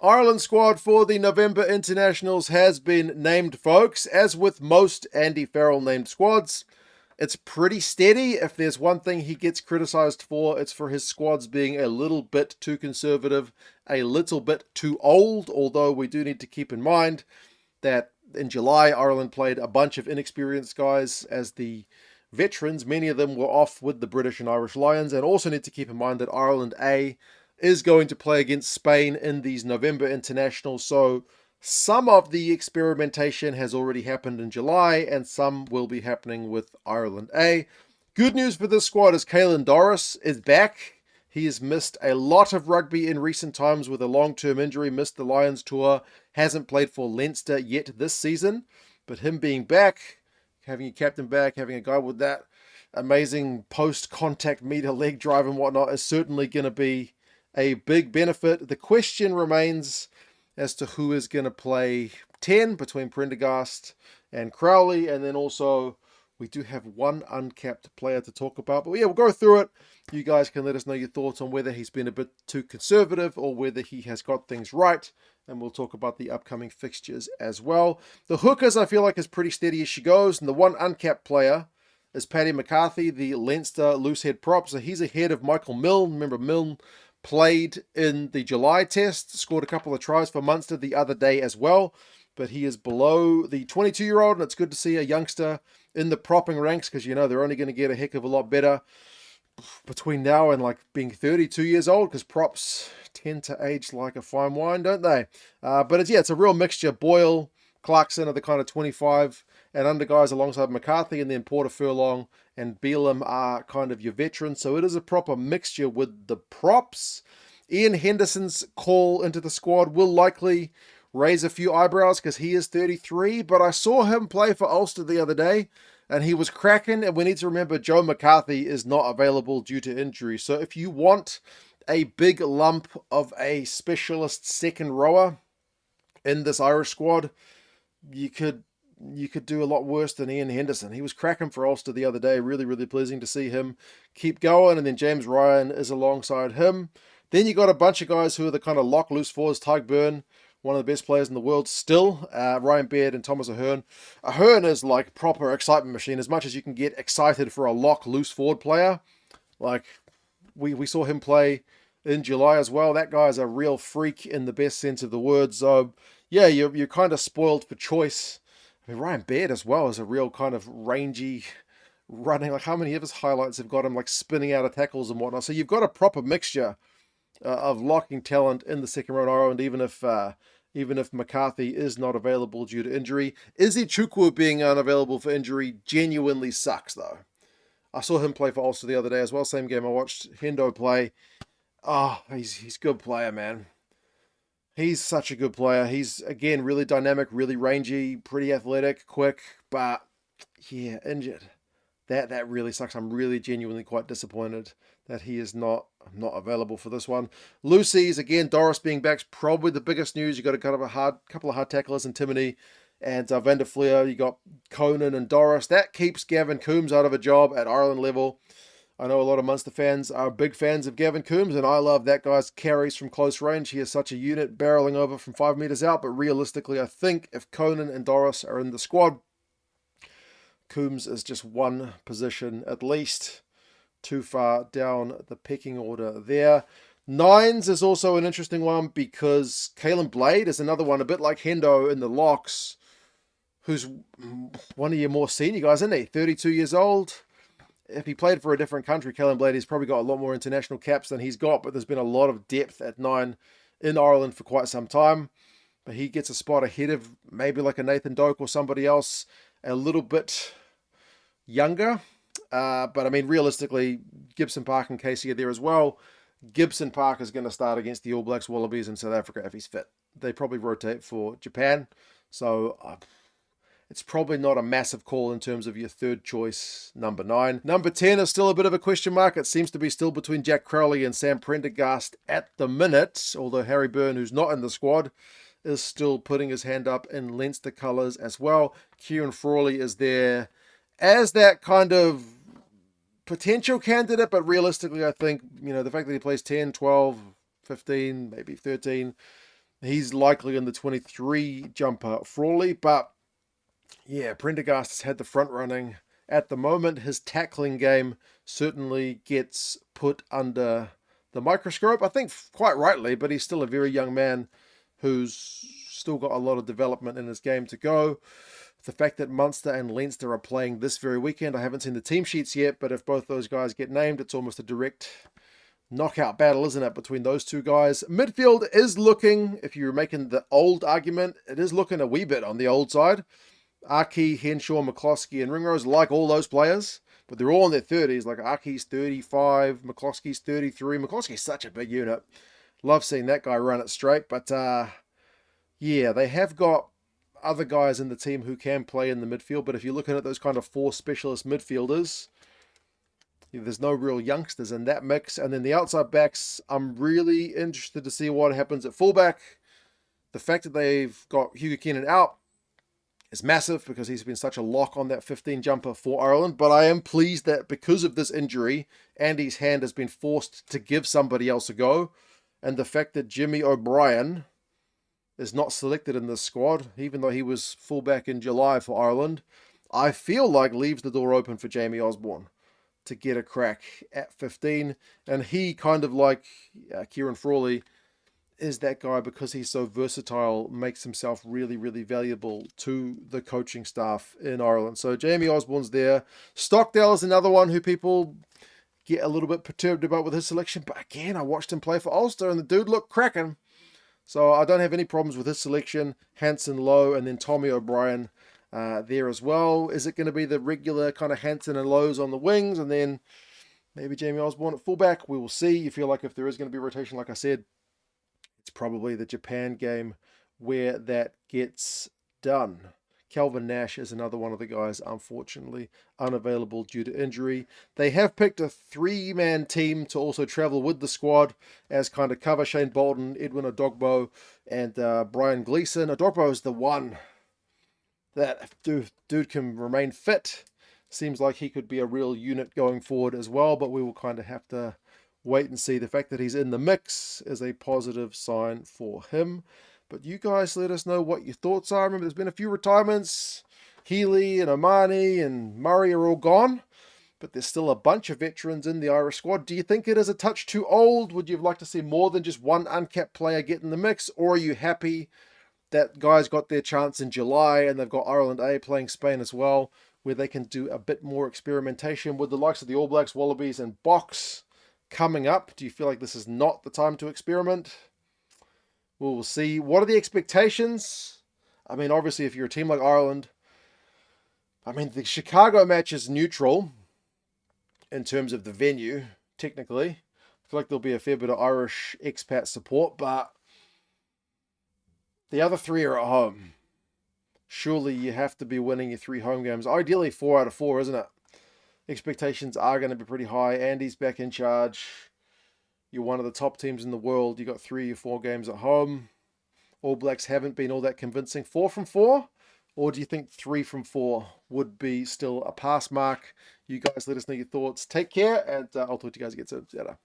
Ireland squad for the November internationals has been named, folks. As with most Andy Farrell named squads, it's pretty steady. If there's one thing he gets criticised for, it's for his squads being a little bit too conservative, a little bit too old, although we do need to keep in mind that in July, Ireland played a bunch of inexperienced guys as the veterans. Many of them were off with the British and Irish Lions, and also need to keep in mind that Ireland A is going to play against Spain in these November internationals, so some of the experimentation has already happened in July, and some will be happening with Ireland A. Good news for this squad is Caelan Doris is back. He has missed a lot of rugby in recent times with a long-term injury, missed the Lions tour, hasn't played for Leinster yet this season, but him being back, having a captain back, having a guy with that amazing post-contact meter leg drive and whatnot is certainly going to be a big benefit. The question remains as to who is going to play 10 between Prendergast and Crowley, and then also we do have one uncapped player to talk about. But yeah, we'll go through it. You guys can let us know your thoughts on whether he's been a bit too conservative or whether he has got things right, and we'll talk about the upcoming fixtures as well. The hookers, I feel like, is pretty steady as she goes, and the one uncapped player is Paddy McCarthy, the Leinster loosehead prop. So he's ahead of Michael Milne. Remember, Milne played in the July test, scored a couple of tries for Munster the other day as well, but he is below the 22-year-old, and it's good to see a youngster in the propping ranks, because, you know, they're only going to get a heck of a lot better between now and like being 32 years old, because props tend to age like a fine wine, don't they? But it's a real mixture. Boyle, Clarkson are the kind of 25 and under guys alongside McCarthy, and then Porter, Furlong and Bealham are kind of your veterans. So it is a proper mixture with the props. Iain Henderson's call into the squad will likely raise a few eyebrows because he is 33, but I saw him play for Ulster the other day and he was cracking. And we need to remember Joe McCarthy is not available due to injury. So if you want a big lump of a specialist second rower in this Irish squad, you could do a lot worse than Iain Henderson. He was cracking for Ulster the other day. Really, really pleasing to see him keep going. And then James Ryan is alongside him. Then you got a bunch of guys who are the kind of lock loose forwards. Tadhg, Beirne, one of the best players in the world still. Ryan Baird and Thomas Ahern. Ahern is like proper excitement machine. As much as you can get excited for a lock loose forward player, like we saw him play in July as well. That guy is a real freak in the best sense of the word. So yeah, you're kind of spoiled for choice. I mean, Ryan Baird as well is a real kind of rangy running. Like, how many of his highlights have got him like spinning out of tackles and whatnot? So you've got a proper mixture of locking talent in the second round Ireland, even if McCarthy is not available due to injury. Izzy Chukwu being unavailable for injury genuinely sucks, though. I saw him play for Ulster the other day as well. Same game I watched Hendo play. Oh, he's a good player, man. He's such a good player. He's, again, really dynamic, really rangy, pretty athletic, quick, but yeah, injured. That really sucks. I'm really genuinely quite disappointed that he is not available for this one. Lucy's, again, Doris being back's probably the biggest news. You got a couple of hard tacklers in Timoney and Van der Flier. You got Conan and Doris. That keeps Gavin Coombs out of a job at Ireland level. I know a lot of Munster fans are big fans of Gavin Coombs, and I love that guy's carries from close range. He is such a unit, barreling over from 5 metres out. But realistically, I think if Conan and Doris are in the squad, Coombs is just one position at least too far down the pecking order there. Nines is also an interesting one because Caolin Blade is another one, a bit like Hendo in the locks, who's one of your more senior guys, isn't he? 32 years old. If he played for a different country, Caolin Blade, he's probably got a lot more international caps than he's got, but there's been a lot of depth at 9 in Ireland for quite some time. But he gets a spot ahead of maybe like a Nathan Doak or somebody else a little bit younger. But I mean, realistically, Gibson-Park and Casey are there as well. Gibson-Park is going to start against the All Blacks, Wallabies, and South Africa if he's fit. They probably rotate for Japan. So it's probably not a massive call in terms of your third choice, number 9. Number 10 is still a bit of a question mark. It seems to be still between Jack Crowley and Sam Prendergast at the minute, although Harry Beirne, who's not in the squad, is still putting his hand up in Leinster colours as well. Ciaran Frawley is there as that kind of potential candidate, but realistically, I think, the fact that he plays 10, 12, 15, maybe 13, He's likely in the 23 jumper Frawley, but yeah, Prendergast has had the front running. At the moment, his tackling game certainly gets put under the microscope. I think quite rightly, but he's still a very young man who's still got a lot of development in his game to go. The fact that Munster and Leinster are playing this very weekend, I haven't seen the team sheets yet, but if both those guys get named, it's almost a direct knockout battle, isn't it, between those two guys? Midfield is looking, if you're making the old argument, it is looking a wee bit on the old side. Aki, Henshaw, McCloskey, and Ringrose, like all those players, but they're all in their 30s. Like Aki's 35, McCloskey's 33. McCloskey's such a big unit. Love seeing that guy run it straight. But yeah, they have got other guys in the team who can play in the midfield. But if you're looking at those kind of 4 specialist midfielders, there's no real youngsters in that mix. And then the outside backs, I'm really interested to see what happens at fullback. The fact that they've got Hugo Keenan out is massive because he's been such a lock on that 15 jumper for Ireland. But I am pleased that because of this injury, Andy's hand has been forced to give somebody else a go. And the fact that Jimmy O'Brien is not selected in this squad, even though he was fullback in July for Ireland, I feel like leaves the door open for Jamie Osborne to get a crack at 15. And he, kind of like Ciaran Frawley, is that guy, because he's so versatile, makes himself really, really valuable to the coaching staff in Ireland. So Jamie Osborne's there. Stockdale is another one who people get a little bit perturbed about with his selection. But again, I watched him play for Ulster and the dude looked cracking. So I don't have any problems with his selection. Hanson, Lowe, and then Tommy O'Brien there as well. Is it going to be the regular kind of Hanson and Lowe's on the wings and then maybe Jamie Osborne at fullback? We will see. You feel like if there is going to be rotation, like I said, it's probably the Japan game where that gets done. Kelvin Nash is another one of the guys, unfortunately, unavailable due to injury. They have picked a 3-man team to also travel with the squad as kind of cover. Shane Bolton, Edwin Odogbo, and Brian Gleeson. Odogbo is the one that, if dude can remain fit, seems like he could be a real unit going forward as well, but we will kind of have to wait and see. The fact that he's in the mix is a positive sign for him. But you guys let us know what your thoughts are. Remember, there's been a few retirements. Healy and Omani and Murray are all gone, but there's still a bunch of veterans in the Irish squad. Do you think it is a touch too old? Would you like to see more than just one uncapped player get in the mix? Or are you happy that guys got their chance in July and they've got Ireland A playing Spain as well, where they can do a bit more experimentation with the likes of the All Blacks, Wallabies, and Box coming up? Do you feel like this is not the time to experiment? We'll see. What are the expectations? I mean, obviously, if you're a team like Ireland, I mean, the Chicago match is neutral in terms of the venue, technically. I feel like there'll be a fair bit of Irish expat support, but the other 3 are at home. Surely you have to be winning your 3 home games. Ideally, 4 out of 4, isn't it? Expectations are going to be pretty high. Andy's back in charge. You're one of the top teams in the world. You got 3 or 4 games at home. All Blacks haven't been all that convincing. 4 from 4? Or do you think 3 from 4 would be still a pass mark? You guys let us know your thoughts. Take care, and I'll talk to you guys again soon. See you later.